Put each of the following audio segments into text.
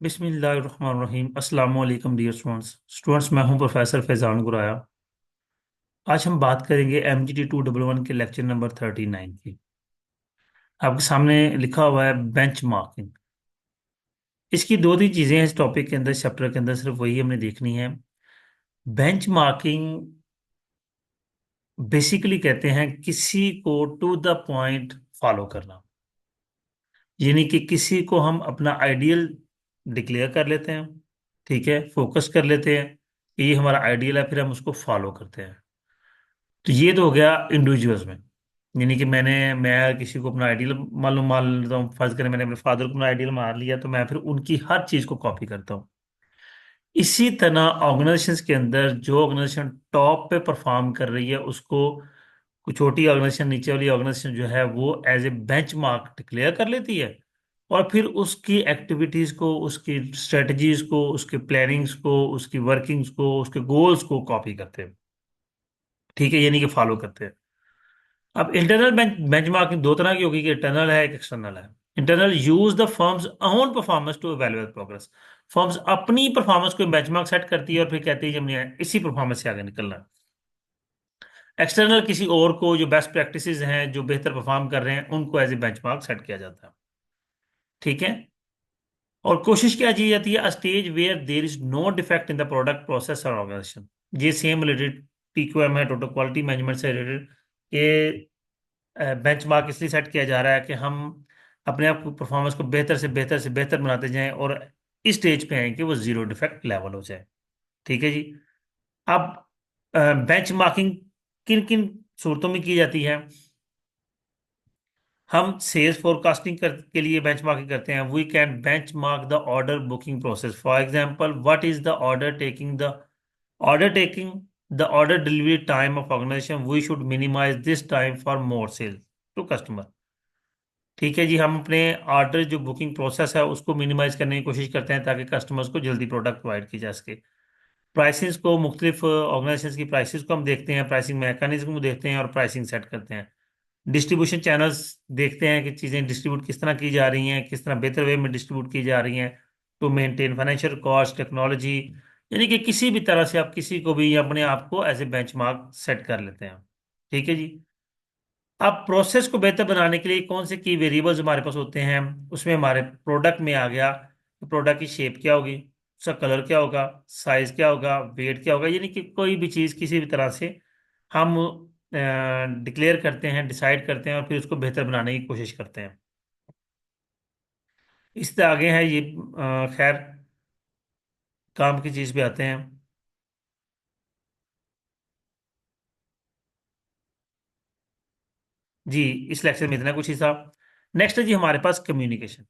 बिस्मिल्लाहिर्रहमानिर्रहीम अस्सलाम वालेकुम डियर स्टूडेंट्स मैं हूं प्रोफेसर फैजान गुराया। आज हम बात करेंगे MGT 211 के लेक्चर नंबर 39 की। आपके सामने लिखा हुआ है बेंच मार्किंग। इसकी दो तीन चीजें हैं इस टॉपिक के अंदर, चैप्टर के अंदर, सिर्फ वही हमने देखनी है। बेंच मार्किंग बेसिकली कहते हैं किसी को टू द पॉइंट फॉलो करना, यानी कि किसी को हम अपना आइडियल डिक्लेयर कर लेते हैं, ठीक है, फोकस कर लेते हैं कि ये हमारा आइडियल है, फिर हम उसको फॉलो करते हैं। तो ये तो हो गया इंडिविजुअल्स में, यानी कि मैं किसी को अपना आइडियल मान लेता हूँ। फर्ज करें मैंने अपने फादर को अपना आइडियल मान लिया, तो मैं फिर उनकी हर चीज को कॉपी करता हूँ। इसी तरह ऑर्गेनाइजेशंस के अंदर जो ऑर्गेनाइजेशन टॉप पे परफॉर्म कर रही है उसको कुछ छोटी ऑर्गेनाइजेशन, नीचे वाली ऑर्गेनाइजेशन जो है वो एज ए बेंचमार्क डिक्लेयर कर लेती है, और फिर उसकी एक्टिविटीज को, उसकी स्ट्रेटजीज को, उसके प्लानिंग्स को, उसकी वर्किंग्स को, उसके गोल्स को कॉपी करते हैं, ठीक है, यानी कि फॉलो करते हैं। अब इंटरनल बेंचमार्किंग दो तरह की होगी, कि इंटरनल है, एक एक्सटर्नल है। Internal use the firms own performance to evaluate progress. Firms अपनी परफॉर्मेंस को बेंचमार्क सेट करती है और फिर कहती है कि हमने इसी परफॉर्मेंस से आगे निकलना है। एक्सटर्नल किसी और को, जो बेस्ट प्रैक्टिसेस हैं, जो बेहतर परफॉर्म कर रहे हैं, उनको एज ए बेंचमार्क सेट किया जाता है, ठीक है। और कोशिश क्या की जाती है, a stage where there is no defect in the product, process और ऑर्गेनाइजेशन। ये सेम रिलेटेड TQM है, टोटल क्वालिटी मैनेजमेंट से रिलेटेड। बेंचमार्क इसलिए सेट किया जा रहा है कि हम अपने आप को, परफॉर्मेंस को बेहतर से बेहतर से बेहतर बनाते जाएं और इस स्टेज पे आए कि वो जीरो डिफेक्ट लेवल हो जाए, ठीक है जी। अब बेंचमार्किंग किन किन सूरतों में की जाती है। हम सेल्स फोरकास्टिंग के लिए बेंचमार्किंग करते हैं। We can benchmark the order booking process. For example, what is the order taking the order delivery time of organisation, we should minimise this time for more sales to customer. ठीक है जी, हम अपने order जो booking process है उसको minimise करने की कोशिश करते हैं ताकि कस्टमर्स को जल्दी प्रोडक्ट प्रोवाइड की जा सके। प्राइसिंग को, मुख्तलिफ ऑर्गेनाइजेशन की प्राइसेस को हम देखते हैं, प्राइसिंग मैकेनिज्म को देखते हैं और प्राइसिंग सेट करते हैं। डिस्ट्रीब्यूशन चैनल्स देखते हैं कि चीज़ें डिस्ट्रीब्यूट किस तरह की जा रही हैं, किस तरह बेहतर वे में डिस्ट्रीब्यूट की जा रही हैं to maintain financial cost, technology. यानी कि किसी भी तरह से आप किसी को भी अपने आप को एज ए बेंचमार्क सेट कर लेते हैं, ठीक है जी। अब प्रोसेस को बेहतर बनाने के लिए कौन से की वेरिएबल्स हमारे पास होते हैं, उसमें हमारे प्रोडक्ट में आ गया, प्रोडक्ट की शेप क्या होगी, उसका कलर क्या होगा, साइज क्या होगा, वेट क्या होगा, यानी कि कोई भी चीज़ किसी भी तरह से हम डिक्लेयर करते हैं, डिसाइड करते हैं और फिर उसको बेहतर बनाने की कोशिश करते हैं। इससे आगे है ये, खैर, काम की चीज़ पे आते हैं जी। इस लेक्चर में इतना कुछ ही था। नेक्स्ट है जी हमारे पास कम्युनिकेशन।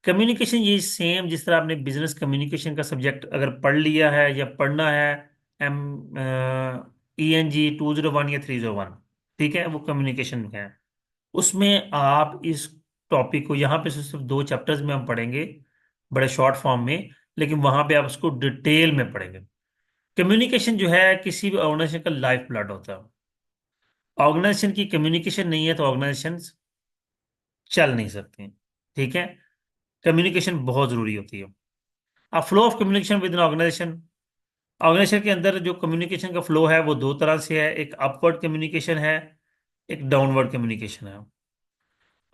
कम्युनिकेशन ये सेम जिस तरह आपने बिजनेस कम्युनिकेशन का सब्जेक्ट अगर पढ़ लिया है या पढ़ना है, एम ENG 201 या 301, ठीक है, वो कम्युनिकेशन है। उसमें आप इस टॉपिक को यहाँ पे सिर्फ दो चैप्टर्स में हम पढ़ेंगे, बड़े शॉर्ट फॉर्म में, लेकिन वहां पे आप उसको डिटेल में पढ़ेंगे। कम्युनिकेशन जो है किसी भी ऑर्गेनाइजेशन का लाइफ ब्लड होता है। ऑर्गेनाइजेशन की कम्युनिकेशन नहीं है तो ऑर्गेनाइजेशन चल नहीं सकती, ठीक है। कम्युनिकेशन बहुत जरूरी होती है। अब flow of communication within organisation, organisation के अंदर जो कम्युनिकेशन का फ्लो है वो दो तरह से है, एक अपवर्ड कम्युनिकेशन है, एक डाउनवर्ड कम्युनिकेशन है।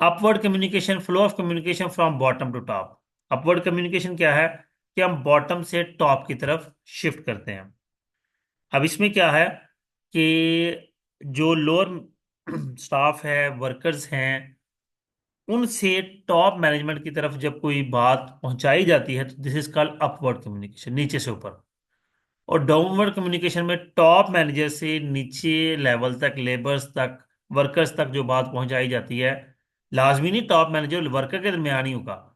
Upward communication, flow of communication from bottom to top. Upward communication क्या है, कि हम बॉटम से टॉप की तरफ शिफ्ट करते हैं। अब इसमें क्या है कि जो लोअर स्टाफ है, वर्कर्स हैं, उनसे टॉप मैनेजमेंट की तरफ जब कोई बात पहुंचाई जाती है तो this is called upward communication, नीचे से ऊपर। और डाउनवर्ड कम्युनिकेशन में टॉप मैनेजर से नीचे लेवल तक, लेबर्स तक, वर्कर्स तक जो बात पहुंचाई जाती है, लाजमी नहीं टॉप मैनेजर वर्कर के दरमियान ही होगा,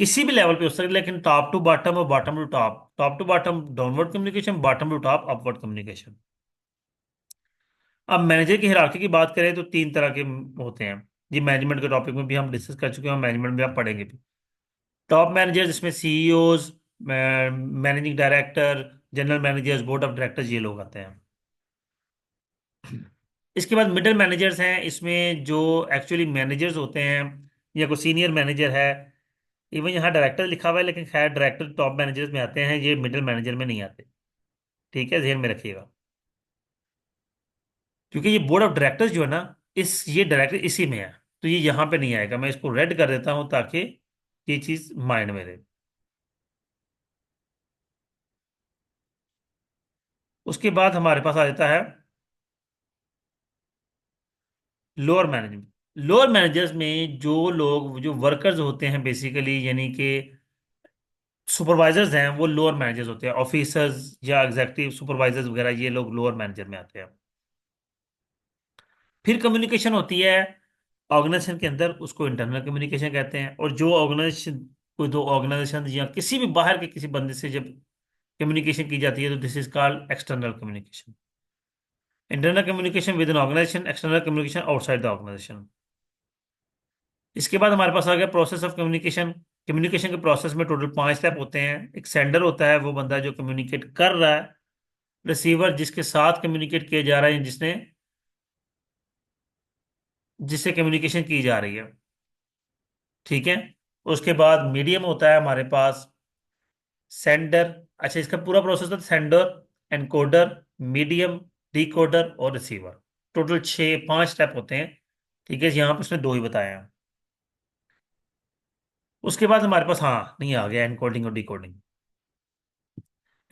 किसी भी लेवल पे हो सकता है, लेकिन टॉप टू बॉटम और bottom to top, top to bottom downward communication, bottom to top upward communication. अब मैनेजर की हिरार्की की बात करें तो तीन तरह के होते हैं। ये मैनेजमेंट के टॉपिक में भी हम डिस्कस कर चुके हैं, मैनेजमेंट में आप पढ़ेंगे भी। टॉप मैनेजर जिसमें CEOs, managing director, general managers, board of directors, ये लोग आते हैं। इसके बाद मिडिल मैनेजर्स हैं, इसमें जो एक्चुअली मैनेजर्स होते हैं या कोई सीनियर मैनेजर है, इवन यहाँ डायरेक्टर लिखा हुआ है, लेकिन खैर डायरेक्टर टॉप मैनेजर्स में आते हैं, ये मिडिल मैनेजर में नहीं आते। ठीक है, ध्यान में रखिएगा। क्योंकि ये बोर्ड ऑफ डायरेक्टर्स जो है ना, ये डायरेक्टर इसी में है, तो ये यहाँ पे नहीं आएगा। मैं इसको रेड कर देता हूँ ताकि ये चीज माइंड में रहे। उसके बाद हमारे पास आ जाता है लोअर मैनेजमेंट। लोअर मैनेजर्स में जो लोग, जो वर्कर्स होते हैं बेसिकली, यानी कि सुपरवाइजर्स हैं, वो लोअर मैनेजर्स होते हैं। ऑफिसर्स या एग्जीक्यूटिव सुपरवाइजर्स वगैरह, ये लोग लोअर मैनेजर में आते हैं। फिर कम्युनिकेशन होती है ऑर्गेनाइजेशन के अंदर, उसको इंटरनल कम्युनिकेशन कहते हैं। और जो ऑर्गेनाइजेशन, कोई दो ऑर्गेनाइजेशन या किसी भी बाहर के किसी बंदे से जब कम्युनिकेशन की जाती है, तो this is called external communication. Internal communication within organisation, external communication outside the organisation. इसके बाद हमारे पास आ गया प्रोसेस ऑफ कम्युनिकेशन। कम्युनिकेशन के प्रोसेस में टोटल 5 स्टेप होते हैं। एक सेंडर होता है, वो बंदा जो कम्युनिकेट कर रहा है। रिसीवर, जिसके साथ कम्युनिकेट किया जा रहा है, जिसने, जिससे कम्युनिकेशन की जा रही है। ठीक है। उसके बाद मीडियम होता है हमारे पास, सेंडर। अच्छा, इसका पूरा प्रोसेस होता है सेंडर, एनकोडर, मीडियम, डिकोडर और रिसीवर। टोटल 5 स्टेप होते हैं। ठीक है, यहाँ पर उसने 2 ही बताए हैं। उसके बाद हमारे पास, हाँ नहीं, आ गया एनकोडिंग और decoding.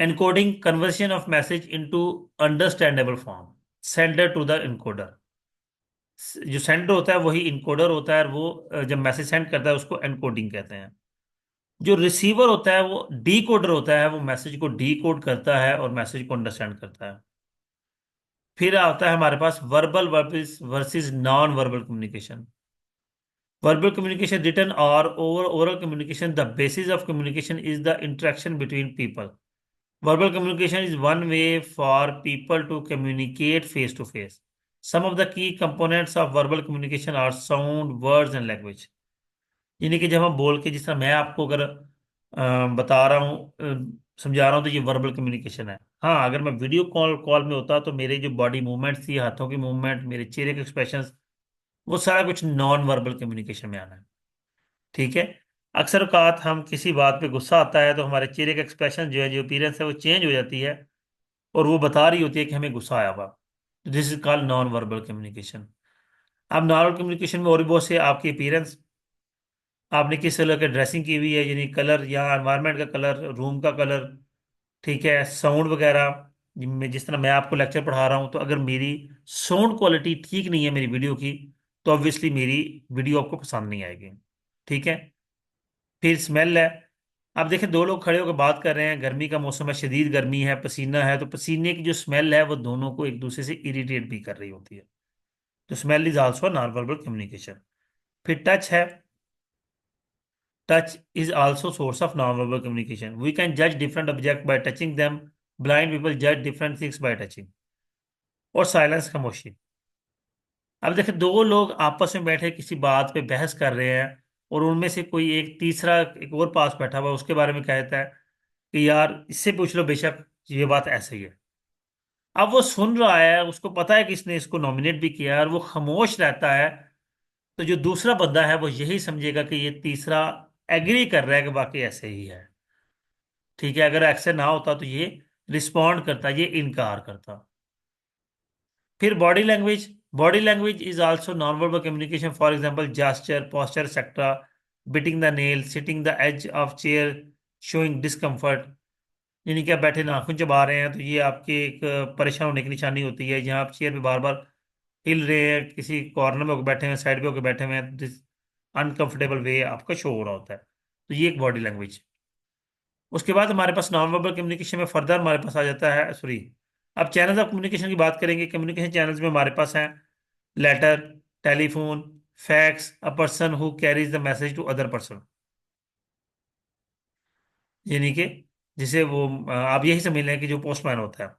Encoding, conversion of message into understandable form, sender to the encoder. जो सेंडर होता है वही इनकोडर होता है, और वो जब मैसेज सेंड करता है उसको एनकोडिंग कहते हैं। जो रिसीवर होता है वो डी कोडर होता है, वो मैसेज को डी कोड करता है और मैसेज को अंडरस्टैंड करता है। फिर आता है हमारे पास verbal versus non verbal communication. Verbal communication, written और oral communication, the basis of communication is the interaction between people. Verbal communication is one way for people to communicate face to face. Some of the key components of verbal communication are sound, words and language. यानी कि जब हम बोल के, जिस तरह मैं आपको अगर बता रहा हूँ, समझा रहा हूँ, तो ये वर्बल कम्युनिकेशन है। हाँ, अगर मैं वीडियो कॉल कॉल में होता तो मेरे जो बॉडी मूवमेंट्स थी, हाथों की मूवमेंट, मेरे चेहरे के एक्सप्रेशंस, वो सारा कुछ नॉन वर्बल कम्युनिकेशन में आना है। ठीक है। अक्सर औकात हम किसी बात पे गुस्सा आता है तो हमारे चेहरे का एक्सप्रेशन जो है, जो अपीयरेंस है, वो चेंज हो जाती है, और वो बता रही होती है कि हमें गुस्सा आया हुआ। तो this is called non verbal communication. अब नॉन वर्बल कम्युनिकेशन में और भी बहुत से, आपकी अपीयरेंस, आपने किस कलर की ड्रेसिंग की हुई है, यानी कलर या एनवायरनमेंट का कलर, रूम का कलर। ठीक है, साउंड वगैरह। जिस तरह मैं आपको लेक्चर पढ़ा रहा हूँ, तो अगर मेरी साउंड क्वालिटी ठीक नहीं है मेरी वीडियो की, तो ऑब्वियसली मेरी वीडियो आपको पसंद नहीं आएगी। ठीक है। फिर स्मेल है। अब देखें, 2 लोग खड़े होकर बात कर रहे हैं, गर्मी का मौसम है, शदीद गर्मी है, पसीना है, तो पसीने की जो स्मेल है वो दोनों को एक दूसरे से इरिटेट भी कर रही होती है। तो smell is also non verbal communication. फिर टच है। Touch is also source of non verbal communication. We can जज different object by touching them. Blind people जज डिफरेंट थिंग्स बाय टचिंग। और साइलेंस, खामोशी। अब देखिए, 2 लोग आपस में बैठे किसी बात पे बहस कर रहे हैं, और उनमें से कोई एक तीसरा, एक और पास बैठा हुआ, उसके बारे में कहता है कि यार इससे पूछ लो, बेशक ये बात ऐसे ही है। अब वो सुन रहा है, उसको पता है कि इसने इसको नॉमिनेट भी किया है, और वो खामोश रहता है। तो जो दूसरा बंदा है वो यही समझेगा कि ये तीसरा एग्री कर रहा है कि वाकई ऐसे ही है। ठीक है, अगर ऐसे ना होता तो ये रिस्पॉन्ड करता, ये इनकार करता। फिर body language. Body language is also non verbal communication, for example gesture, posture etcetera, biting the nail, sitting the edge of chair, showing discomfort. यानी कि आप बैठे नाखून चबा रहे हैं, तो ये आपके एक परेशान होने की निशानी होती है। जहाँ आप चेयर पे बार बार हिल रहे हैं, किसी कॉर्नर में होकर बैठे हुए हैं, साइड पे होकर बैठे हुए हैं, अनकंफर्टेबल वे आपका शो हो रहा होता है। तो ये एक बॉडी लैंग्वेज। उसके बाद हमारे पास नॉन वर्बल कम्युनिकेशन में फर्दर हमारे पास आ जाता है, सॉरी, अब चैनल्स ऑफ कम्युनिकेशन की बात करेंगे। कम्युनिकेशन चैनल्स में हमारे पास हैं letter, telephone, fax, a person who carries the message to other person. यानी कि जिसे वो, आप यही समझ लें कि जो पोस्टमैन होता है।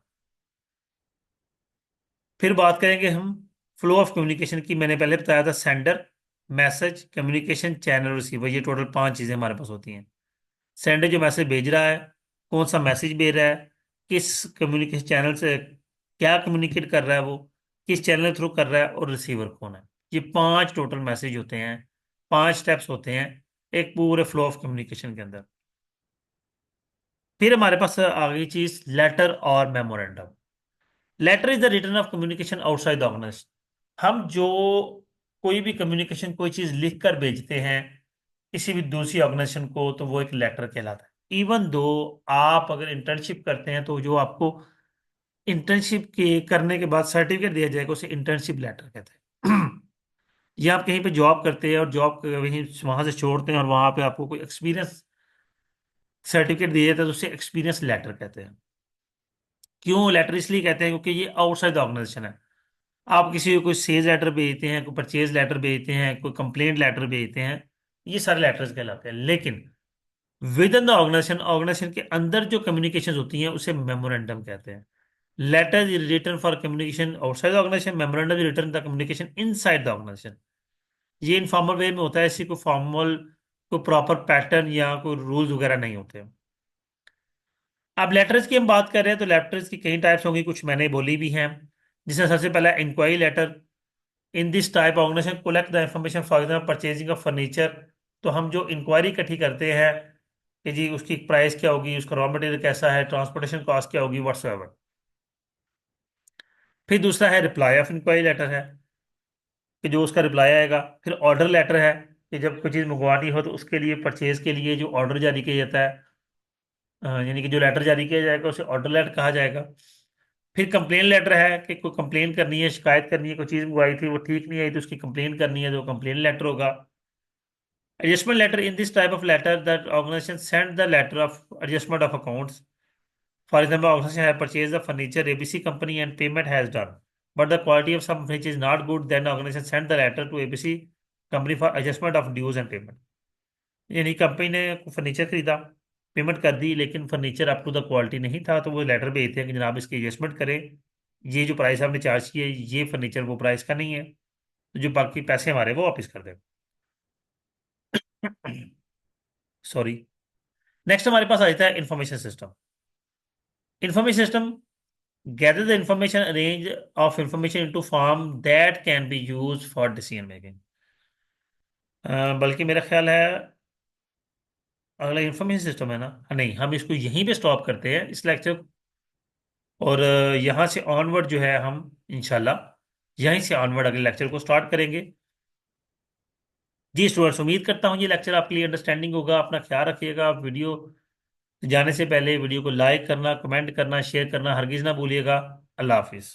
फिर बात करेंगे हम फ्लो ऑफ कम्युनिकेशन की। मैंने पहले बताया था sender, message, communication channel, receiver, ये टोटल 5 चीजें हमारे पास होती हैं। सेंडर जो मैसेज भेज रहा है, कौन सा मैसेज भेज रहा है, किस कम्युनिकेशन चैनल से क्या कम्युनिकेट कर रहा है वो, किस चैनल थ्रू कर रहा है, और रिसीवर कौन है। ये 5 टोटल मैसेज होते हैं, 5 स्टेप्स होते हैं। एक पूरे फ्लो ऑफ कम्युनिकेशन के अंदर। फिर हमारे पास आ गई चीज लेटर और memorandum. Letter is the written of communication outside the organisation. हम जो कोई भी कम्युनिकेशन, कोई चीज लिख कर भेजते हैं किसी भी दूसरी ऑर्गेनाइजेशन को, तो वो एक लेटर कहलाता है। इवन दो आप अगर इंटर्नशिप करते हैं तो जो आपको इंटर्नशिप के करने के बाद सर्टिफिकेट दिया जाएगा उसे इंटर्नशिप लेटर कहते हैं। या आप कहीं पे जॉब करते हैं और जॉब वहीं वहां से छोड़ते हैं और वहां पे आपको कोई एक्सपीरियंस सर्टिफिकेट दिया जाता है तो उसे एक्सपीरियंस लेटर कहते हैं। क्यों लेटर इसलिए कहते हैं क्योंकि ये आउटसाइड द ऑर्गेनाइजेशन है। आप किसी को कोई सेल्स लेटर भेजते हैं, कोई परचेज लेटर भेजते हैं, कोई कंप्लेंट लेटर भेजते हैं, ये सारे लेटर्स कहलाते हैं। लेकिन within the organisation, organisation के अंदर जो कम्युनिकेशन होती हैं उसे मेमोरेंडम कहते हैं। Letter is written for communication outside the organisation, memorandum is written the communication inside the organisation. ये इनफॉर्मल वे में होता है, इसी को फॉर्मल कोई प्रॉपर पैटर्न या कोई रूल्स वगैरह नहीं होते। अब लेटर्स की हम बात कर रहे हैं तो लेटर्स की कई टाइप्स होंगी, कुछ मैंने बोली भी हैं। जिसमें सबसे पहला inquiry letter. In this type organisation collect the information for example purchasing of furniture. तो हम जो इंक्वायरी इकट्ठी करते हैं कि जी उसकी प्राइस क्या होगी, उसका रॉ मटेरियल कैसा है, ट्रांसपोर्टेशन कॉस्ट क्या होगी, व्हाट्सएवर। फिर दूसरा है रिप्लाई ऑफ इंक्वायरी लेटर है, कि जो उसका रिप्लाई आएगा। फिर ऑर्डर लेटर है, कि जब कोई चीज़ मंगवानी हो तो उसके लिए परचेज के लिए जो ऑर्डर जारी किया जाता है, यानी कि जो लेटर जारी किया जाएगा उसे ऑर्डर लेटर कहा जाएगा। फिर कंप्लेन लेटर है, कि कोई कंप्लेन करनी है, शिकायत करनी है, कोई चीज़ मंगवाई थी वो ठीक नहीं आई तो उसकी कंप्लेन करनी है तो कंप्लेन लेटर होगा। Adjustment letter. In this type of letter that organisation send the letter of adjustment of accounts. For example organisation have purchase the furniture ABC company and payment has done, but the quality of some which is not good, then organization send the letter to ABC company for adjustment of dues and payment. यानी company ने furniture खरीदा, payment कर दी, लेकिन furniture up to the quality नहीं था, तो वो लेटर भेजते हैं कि जनाब इसकी एडजस्टमेंट करें, ये जो प्राइस आपने चार्ज किया है ये फर्नीचर वो प्राइस का नहीं है, तो जो बाकी पैसे हमारे वो वापस कर दें। सॉरी। नेक्स्ट हमारे पास आ जाता है information system. Information system gather the information, range of information into form that can be used for decision making। बल्कि मेरा ख्याल है अगला इंफॉर्मेशन सिस्टम है ना। नहीं, हम इसको यहीं पे स्टॉप करते हैं इस लेक्चर। और यहाँ से ऑनवर्ड जो है हम इंशाल्लाह यहीं से ऑनवर्ड अगले लेक्चर को स्टार्ट करेंगे। जी स्टूडेंट्स, उम्मीद करता हूँ ये लेक्चर आपके लिए अंडरस्टैंडिंग होगा। अपना ख्याल रखिएगा। आप वीडियो जाने से पहले वीडियो को लाइक करना, कमेंट करना, शेयर करना हरगिज़ ना भूलिएगा। अल्लाह हाफिज़।